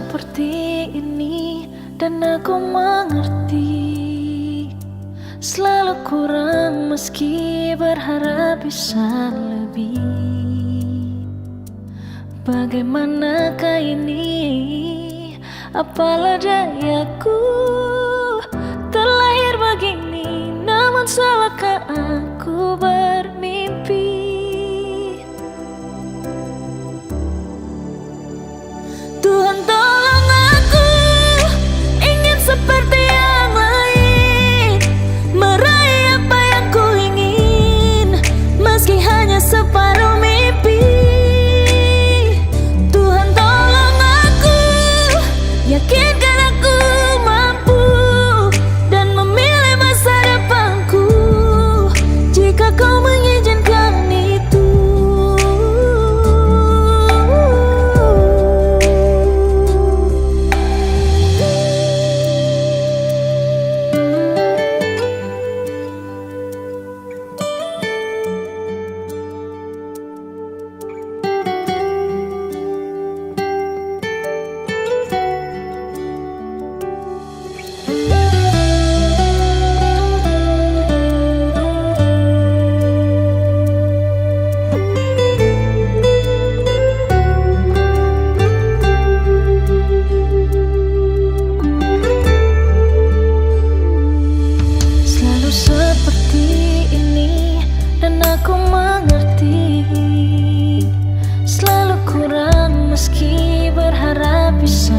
seperti ini dan aku mengerti. Selalu kurang meski berharap bisa lebih. Bagaimanakah ini? Apalah dayaku terlahir begini, namun salahkah aku bermimpi? Tuhan tolong aku, ingin seperti yang lain, meraih apa yang ku ingin, meski hanya separuh mimpi. Tuhan tolong aku, yakinkan aku mampu dan memilih masa depanku, jika kau mengizinkan itu. Meski berharap bisa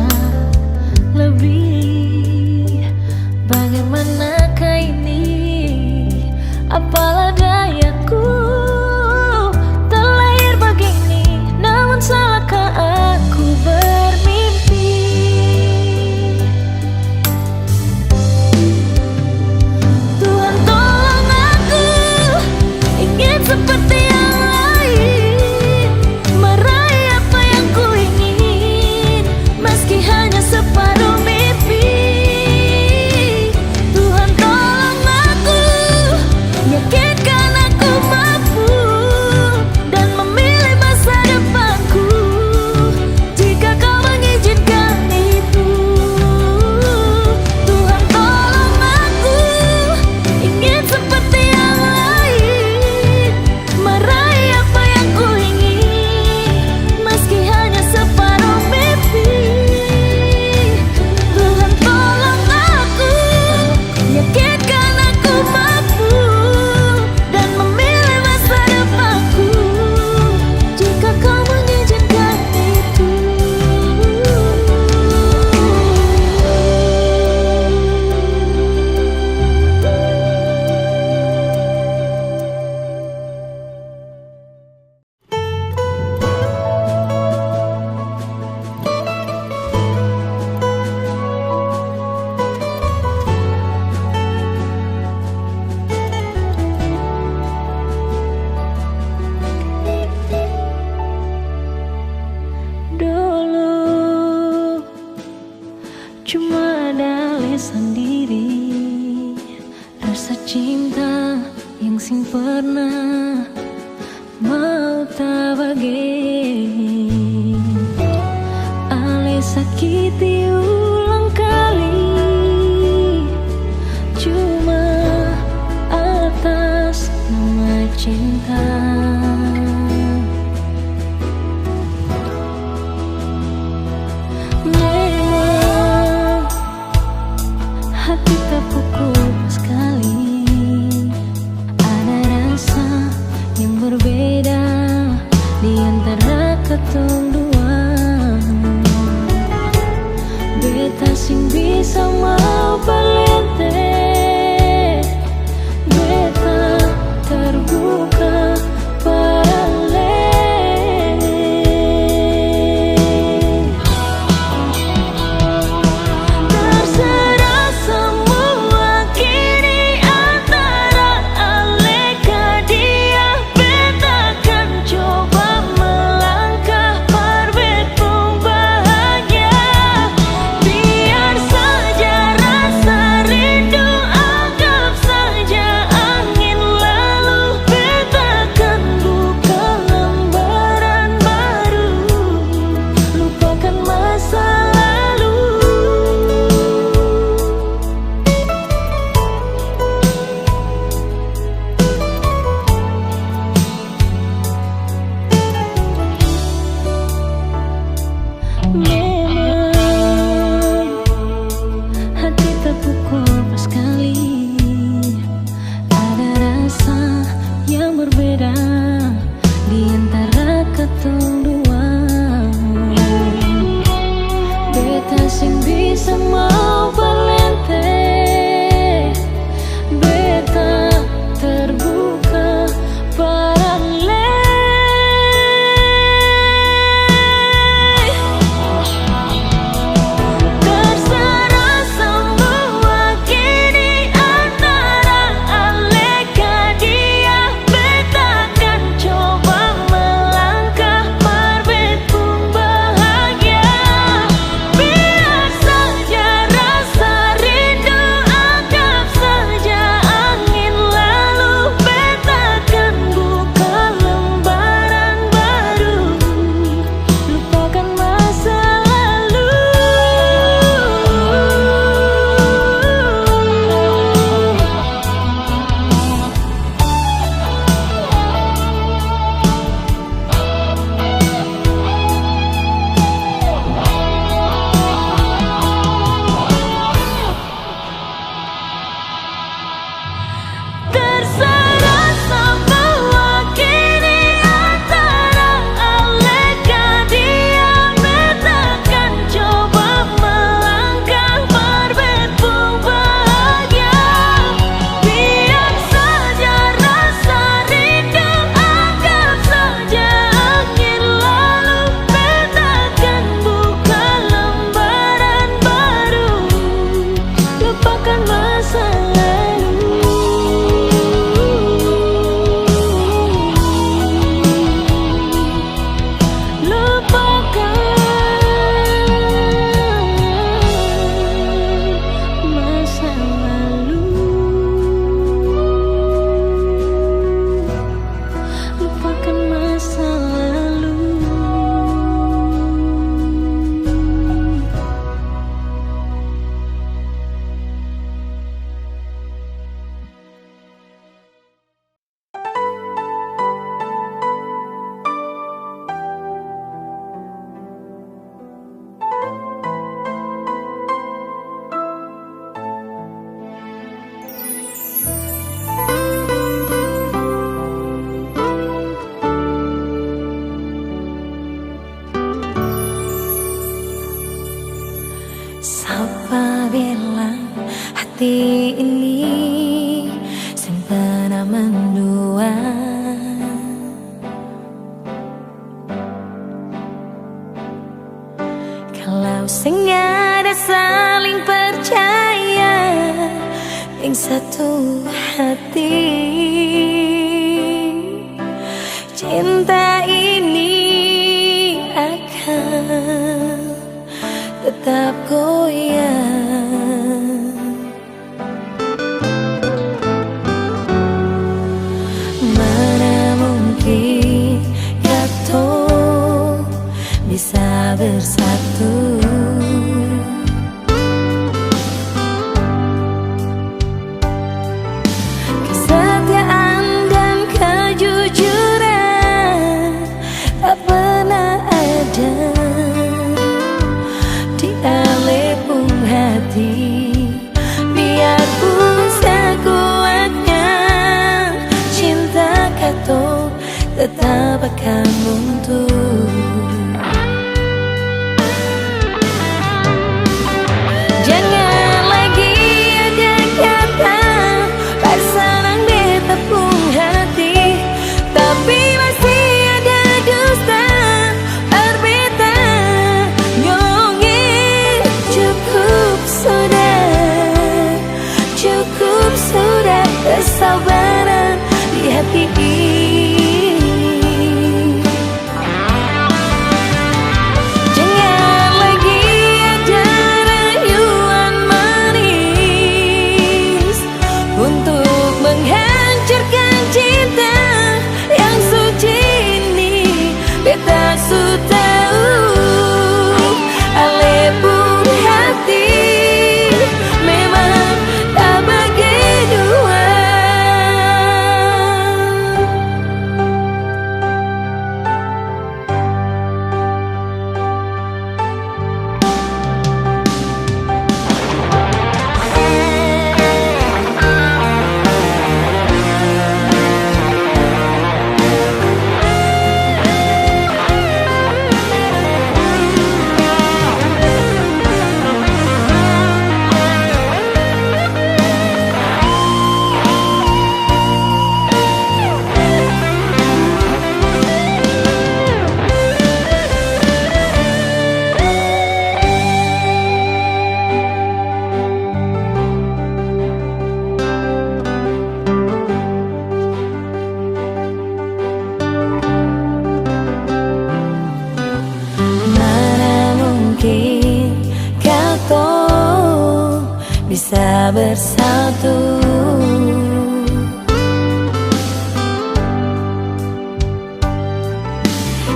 lebih, bagaimanakah ini? Apalah dayaku terlahir begini, namun salahkah aku bermimpi? Tuhan tolong aku, ingin seperti yang lain, meraih apa yang ku ingin, meski hanya separuh mimpi. Tuhan tolong aku, yakinkan aku mampu dan memilih masa depanku, jika kau mengizinkan itu. Tuhan tolong aku, ingin seperti yang lain, meraih apa yang ku ingin, meski hanya separuh mimpi. Tuhan tolong aku, yakinkan aku mampu dan memilih masa depanku, jika kau mengizinkan itu. Dulu cuma ada lisan diri, rasa cinta yang sing pernah mau tak bagi, ale sakiti ulang kali, cuma atas nama cinta. Memang hati tak pukul sekali, ada rasa yang berbeda di antara ketong dua. Beta sing bisa mau palente, beta terbuka paralel. Terserah semua kini antara aleka dia, beta akan coba melangkah. hati ini sing pernah mendua. Kalau sing ada saling percaya ing satu hati, cinta ini akan tetap goyang. Mana mungkin kita bisa bersatu, kesetiaan dan kejujuran tak pernah ada di alepung hati. Biarpun sekuatnya cinta kata tetap akan runtuh. Jangan lagi ada kata pasangan betapung hati, tapi masih ada dusta berbeda nyongin. Cukup sudah kesabaran di hati ini. Jangan lagi ada rayuan manis untuk menghancurkan cinta yang suci ini. Beta su tahu alepung hati memang tak bagi dua. Bisa bersatu,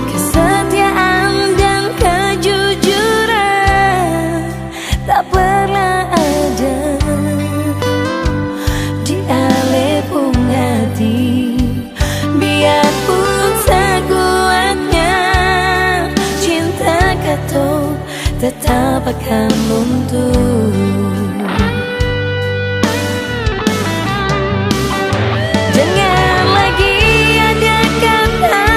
kesetiaan dan kejujuran tak pernah ada di alepung hati. Biarpun sekuatnya cinta kata tetap akan runtuh. Jangan lagi ada kata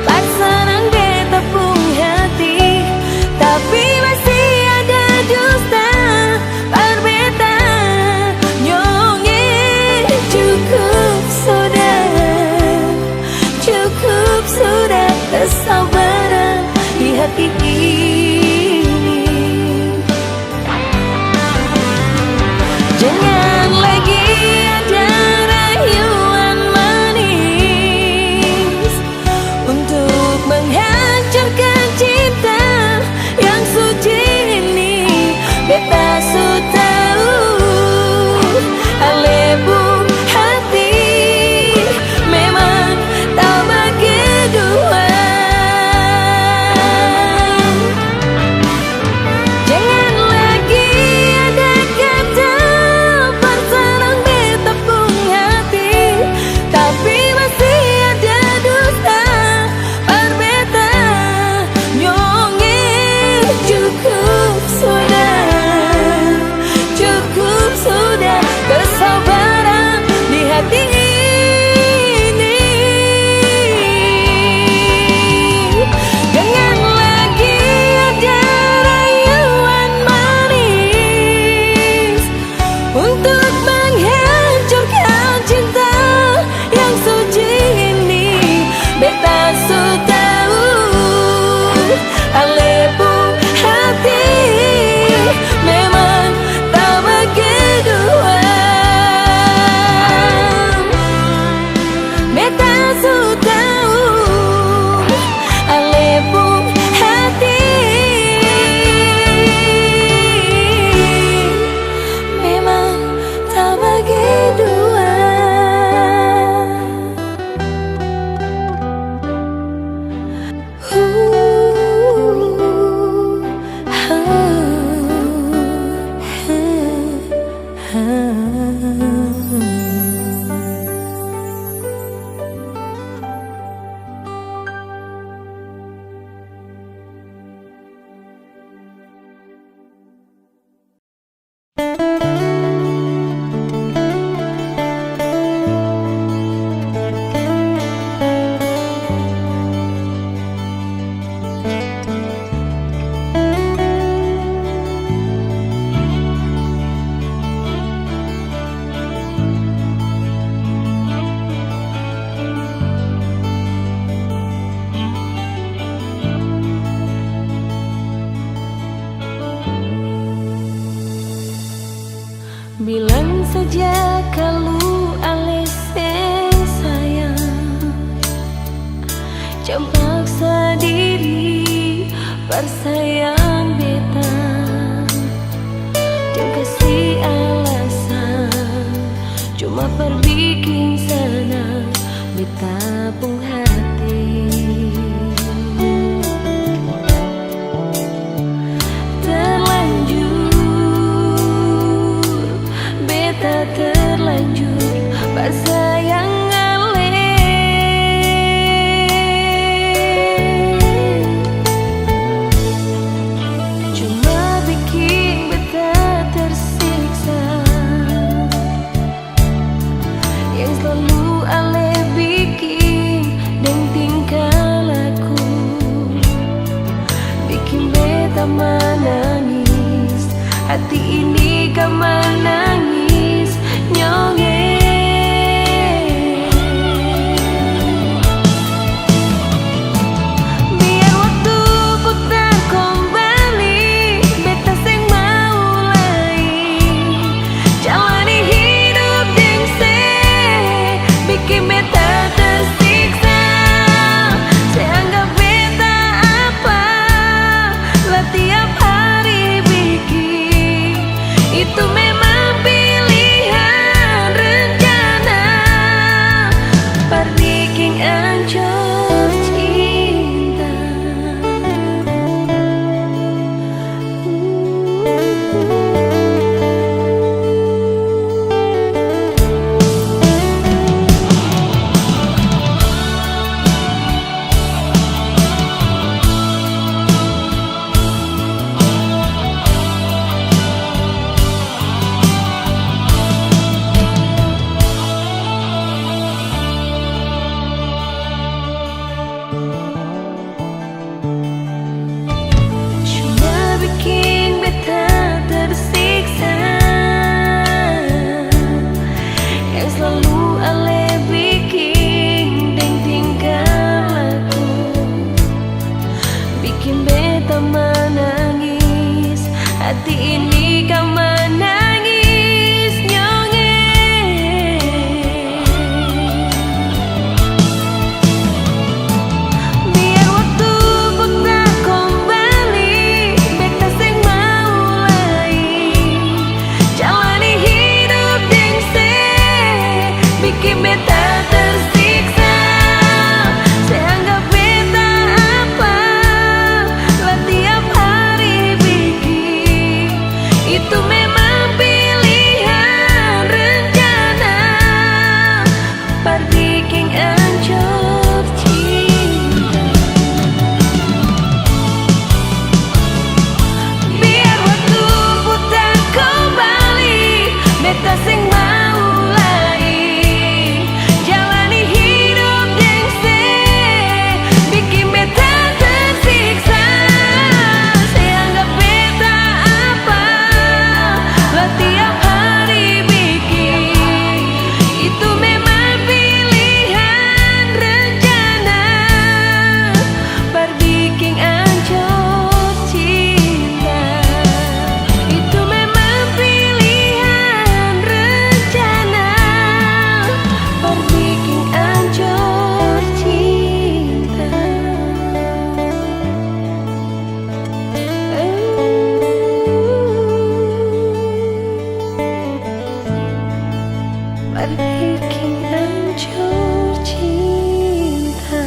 pasangan betapung hati, tapi masih ada dusta berbeda nyongin. Cukup sudah kesabaran di hati ini. Jam paksa diri bersayang beta, jam kasih alasan cuma perbikin senang beta pung hati. Terlanjur beta terlanjur bersayang. Menangis, hati ini kau menangis nyonge. Biar waktu putar kembali, beta seng mau lain jalani hidup yang bikin beta tersiksa. Seanggap beta apa tiap hari bikin itu memang pilihan rencana perbikin ancur cinta. Hati ini kau menangis nyonge. Biar waktu putar kembali, beta seng mau lain jalani hidup yang bikin beta tersiksa. Seanggap beta apa lah tiap hari bikin itu memang pilihan rencana perbikin ancur cinta. Biar waktu putar kembali, beta seng mau lain jalani hidup yang bikin beta tersiksa. Seanggap beta apa tiap hari bikin itu memang pilihan rencana perbikin ancur cinta. Itu memang pilihan rencana perbikin ancur cinta. Perbikin hancur cinta.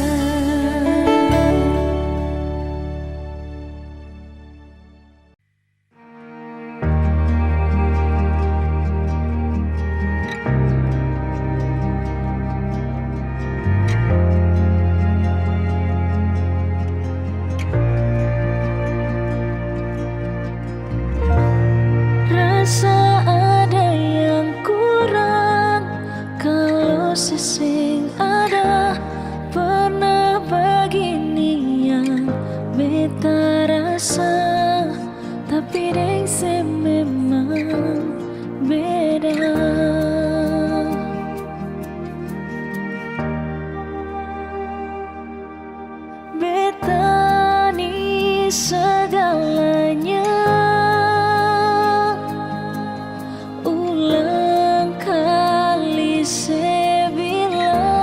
Rasa ada yang kurang kalau sesing ada. Pernah begini yang beta rasa, tapi deng memang beda. Beta ni segalanya, ulang kali saya bilang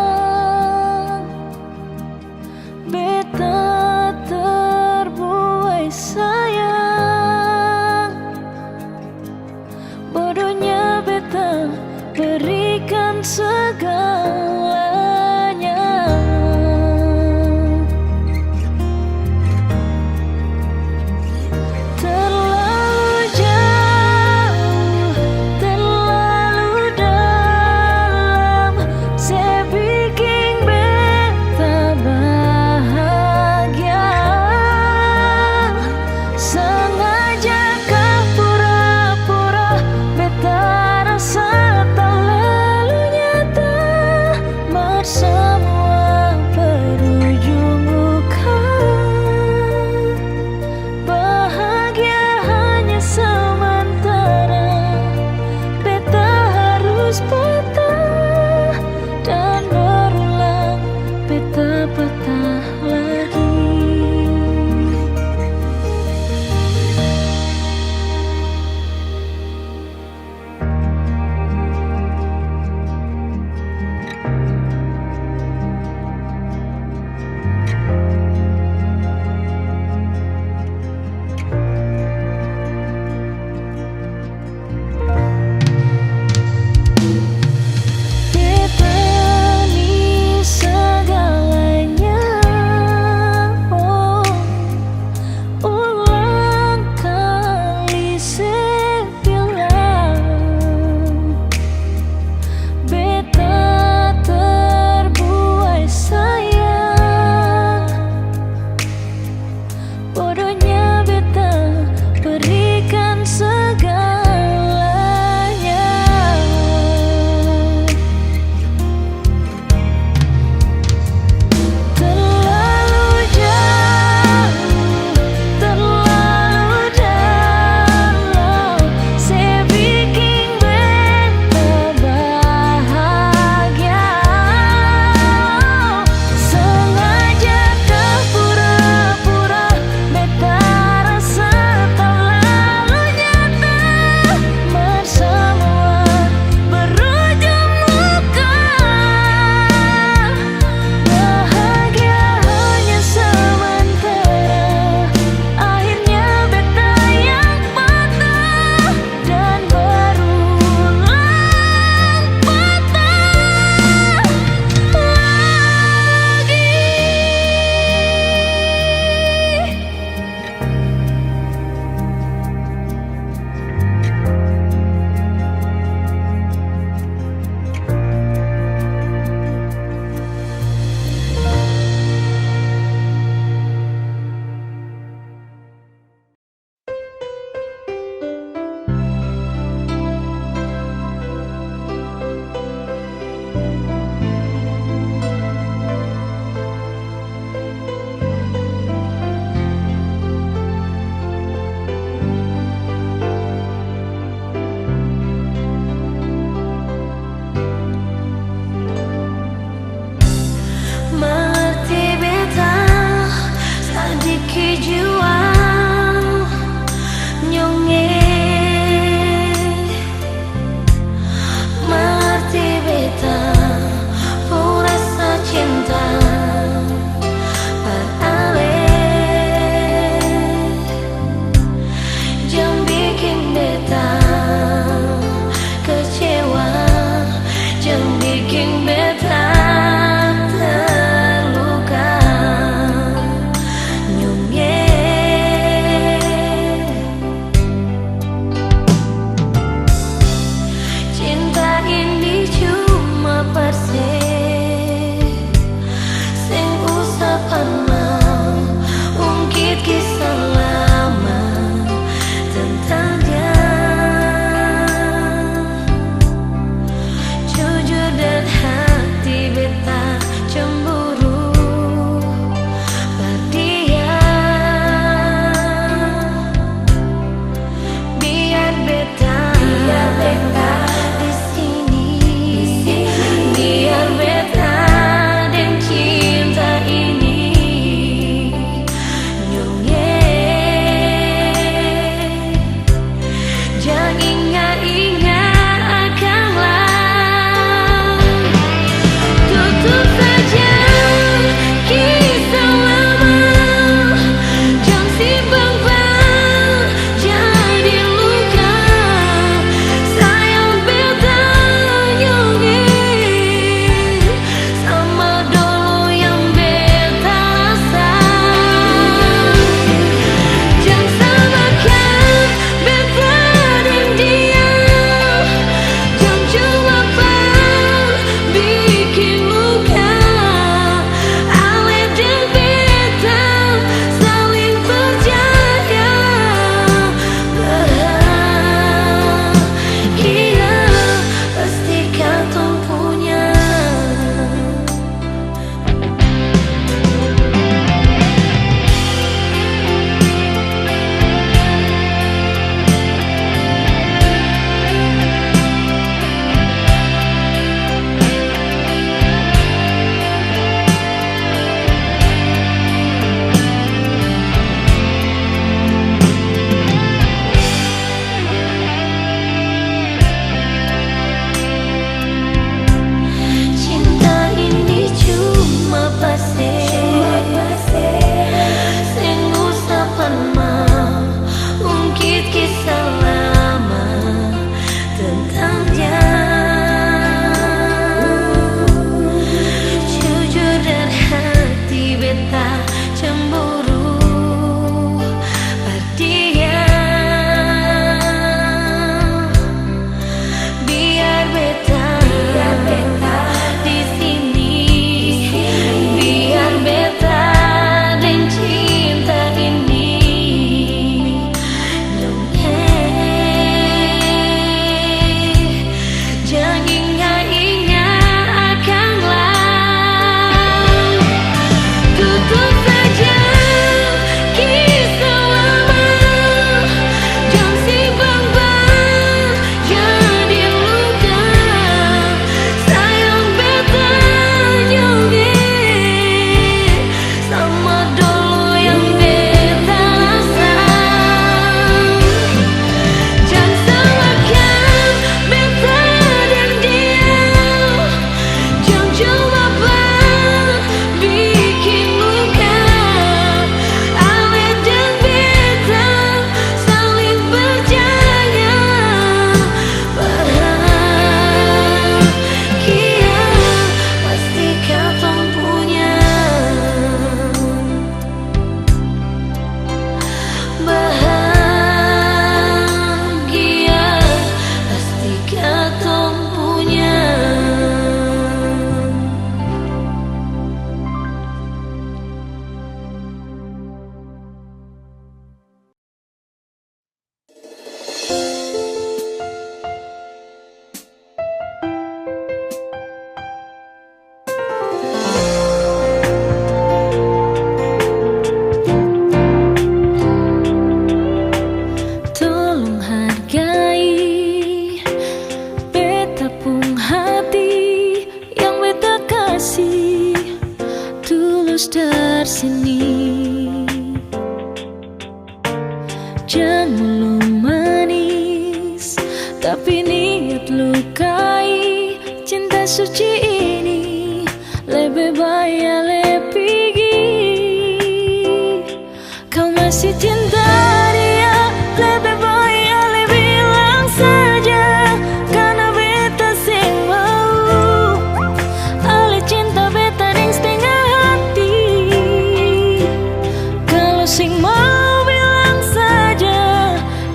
sekitar sini. Jangan lu manis, tapi niat lukai. Cinta suci ini lebih baik lebih pergi. Kau masih cinta dia, lebih baik ale bilang saja. Karena beta sing mau, ale cinta beta deng setengah hati. Kalau sing mau bilang saja,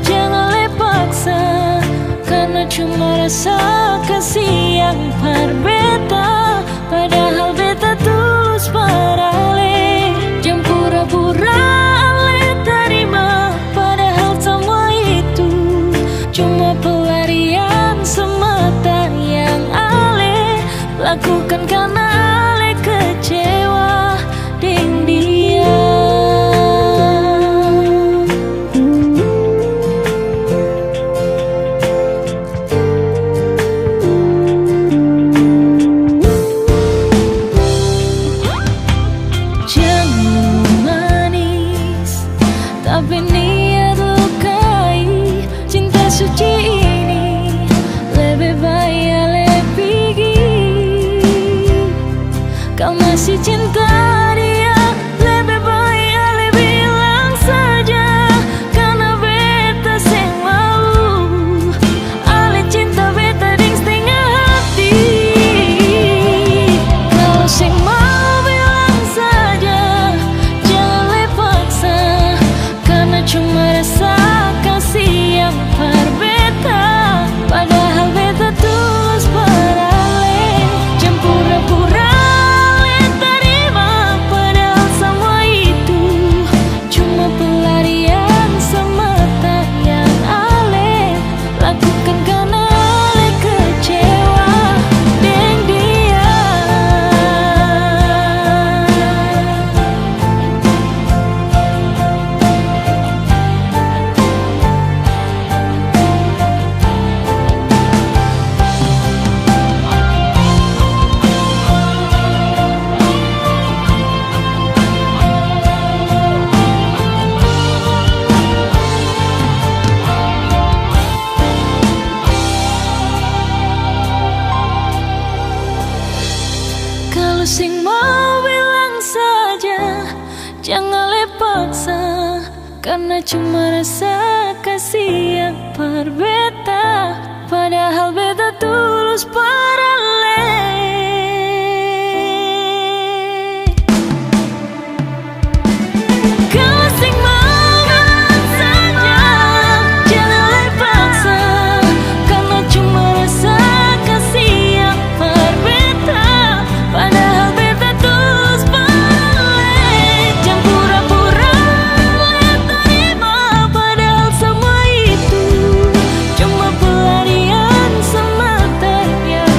jangan le paksa. Karena cuma rasa kasih yang par beta, padahal beta tulus parale. Jangan pura-pura ale terima, padahal semua itu cuma pelarian semata yang ale lakukan karena ale kecewa dengan dia. Tapi niat lukai. Cinta suci ini lebih baik lebih pergi. Kau masih cinta dia, lebih baik ale bilang saja. Karena beta sing mau, ale cinta beta deng setengah hati. Kalau sing mau bilang saja, jangan le paksa. Karena cuma rasa kasih yang par beta, padahal beta tulus parale. Jangan pura-pura le terima, padahal semua itu cuma pelarian semata yang ale lakukan karena ale kecewa dengan dia. Kalau sing mau bilang saja, jangan le paksa. Karena cuma rasa kasih yang par beta, padahal beta tulus parale. Kalau sing mau bilang saja, jangan le paksa. Karena cuma rasa kasih yang par beta, padahal beta tulus parale. Jangan pura-pura le terima, padahal semua itu cuma pelarian semata yang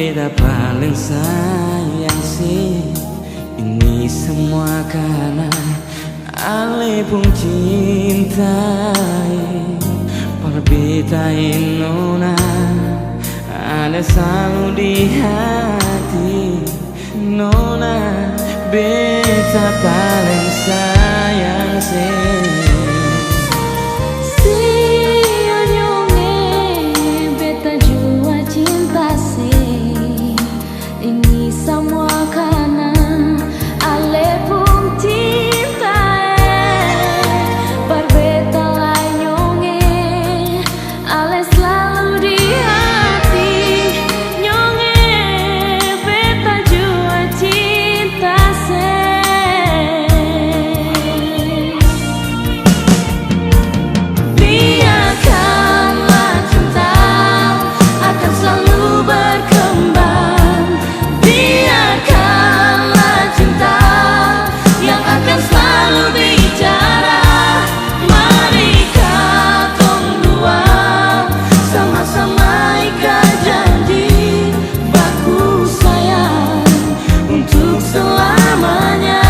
beta paling sayang sih. Ini semua karena ale pun cintai. Perbetain nona ada selalu di hati. Nona beta paling sayang sih. Untuk selamanya.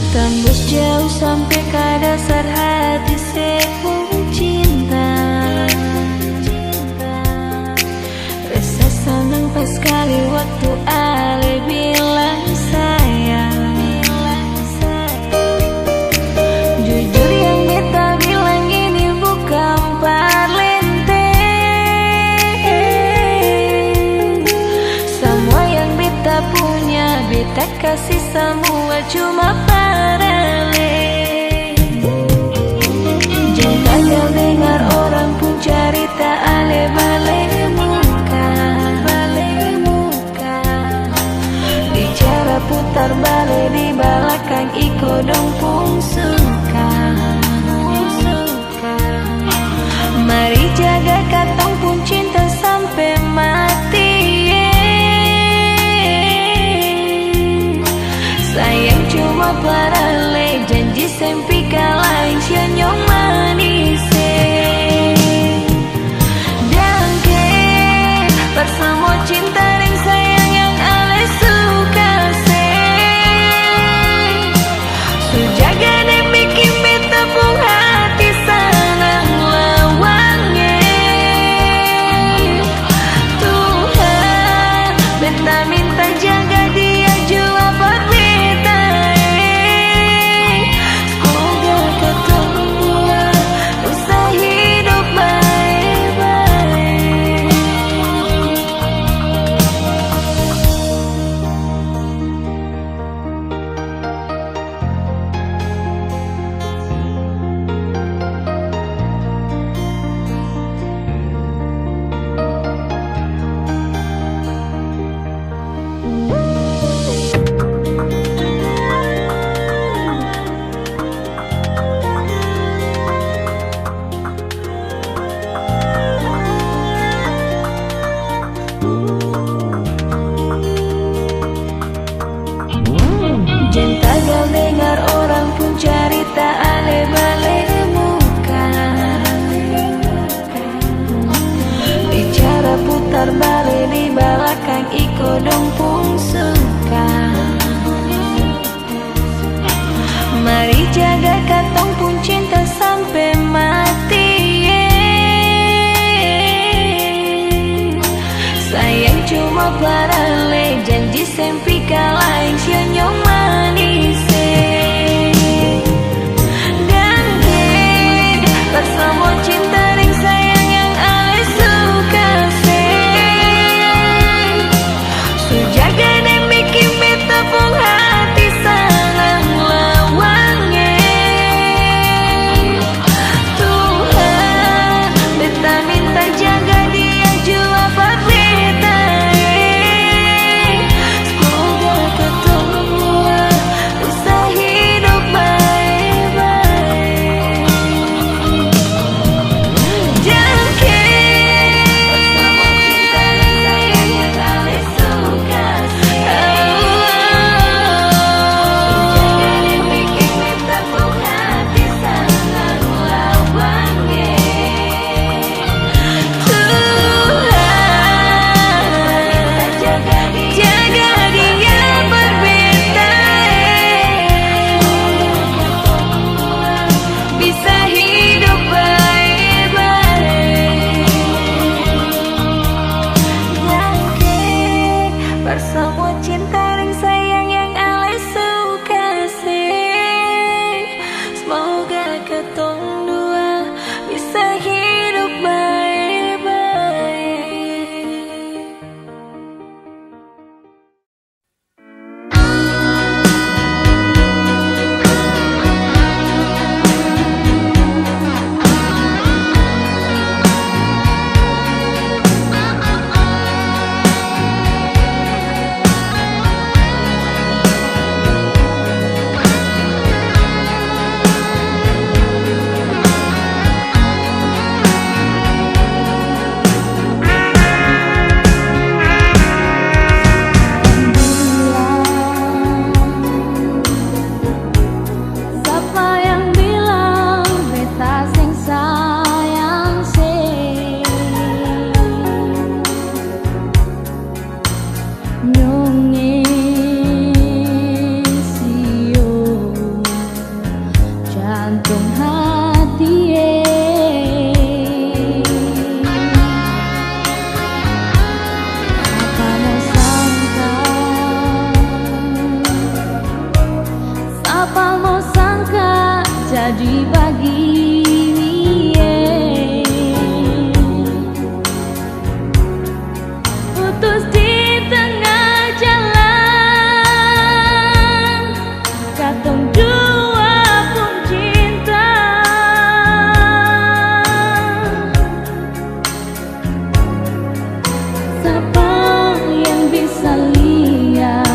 Tembus jauh sampai ke dasar hati sepung cinta. Rasa senang pas kali waktu Ale bilang sayang. Jujur yang beta bilang ini bukan parlente. Semua yang beta punya beta kasih semua cuma parale. Jangan dengar orang pun cerita ale bale. pun suka. Mari jaga katong pun cinta sampai mati. Sayang cuma paralel, janji sempi kalai senyum manis. Dan ke bersama cinta dan sayang yang ale suka se. Sujaga dan bikin beta pun hati senang lawangnya. Tuhan beta minta jaga dia jua buat beta. Semoga ketong dua bisa hidup baik-baik. Cinta gak dengar orang pun cerita ale bale muka. Bicara putar balik di belakang iko dong pun suka. Mari jaga katong pun cinta sampai mati. Sayang cuma paralel, janji sempi kalai senyum manis. Dan ke bersama cinta dan sayang yang ale suka se. Sujaga dan bikin beta pun hati senang lawangnya. Tuhan beta minta jaga dia jua buat beta. Semoga ketong dua bisa hidup baik-baik. Jangan ke bersama cinta dan sayang yang ale suka se. Sujaga dan bikin beta pun hati senang lawangnya. Tuhan jaga dia berbeda. Bisa hidup baik-baik. Jangan bersama cinta dan sayang yang ale suka sih. Semoga ketong dua bisa hidup baik-baik. Siapa yang bilang beta sing sayang sih? Nyongesio jantung hati. Apa mau sangka, siapa mau sangka jadi begini. Putus di tengah jalan, katong dua pun cinta. Siapa yang bisa lihat?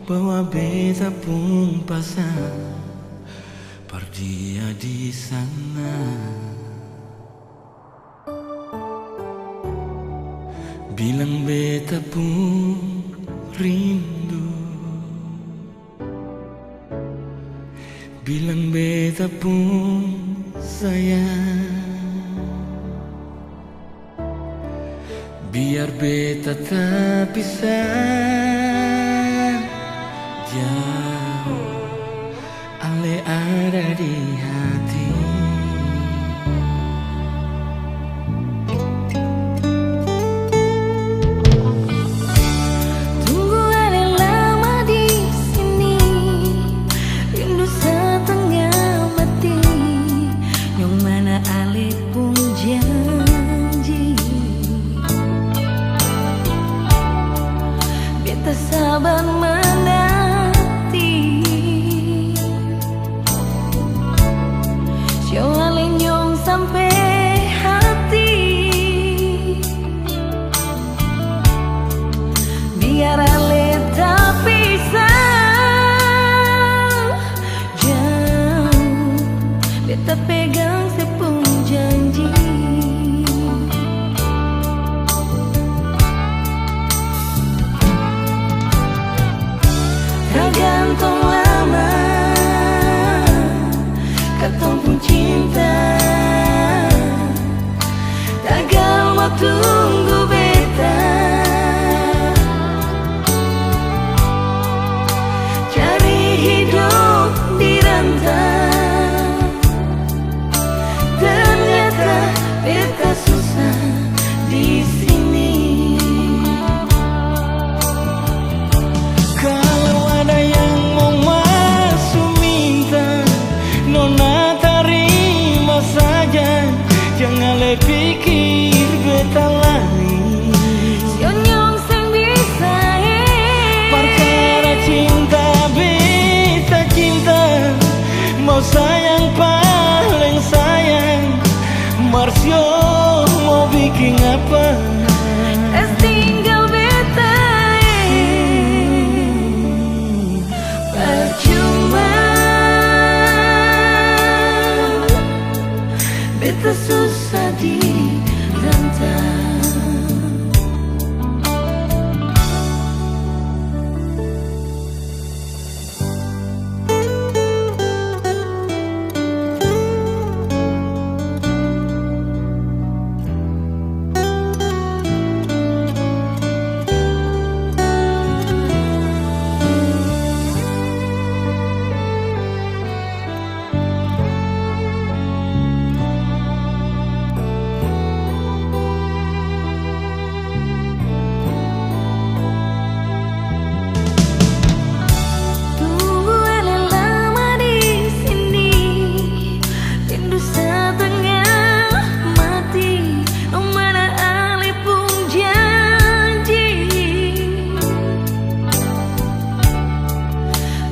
bahwa beta pun pasang perdia di sana. Bilang beta pun rindu, bilang beta pun sayang. Biar beta tak bisa jauh, ale ada di hati. Tunggu ale lama di sini, rindu setengah mati, yang mana ale pun janji. Beta sabar menanti, ale nyong sampai hati, biar ale tak bisa jauh, beta pegang sepung janji. Tergantung lama katong pun cinta, tagal mau tunggu beta, cari hidup di rantau. Ternyata beta susah di sini. Kalau ada yang mau masuk minta, nona terima saja, jangan le pikir beta lain. Sionyong sing bisa Perkara cinta beta cinta, mau sayang paling sayang. Marsio mau bikin apa? es tinggal beta percuma, beta susah di rantau.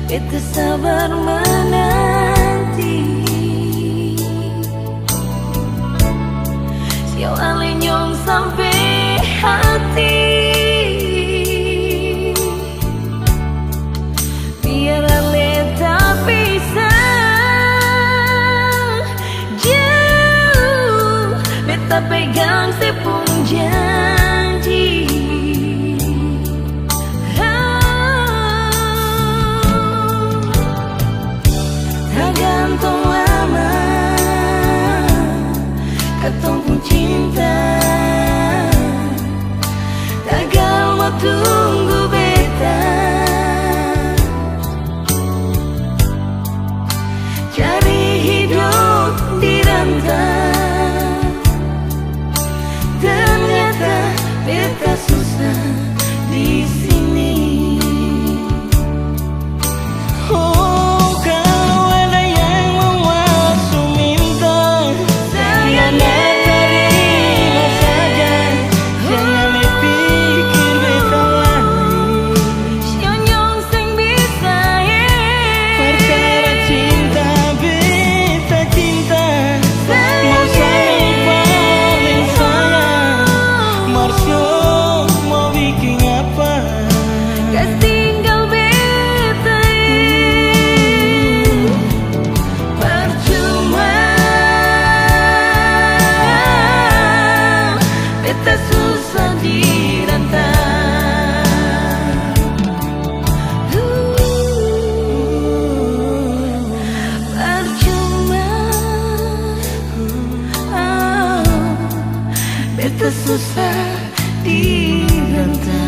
Beta sabar menanti, siau ale nyong sampai hati, biar ale tak bisa jauh, beta pegang sepung janji. Kita susah dibentak.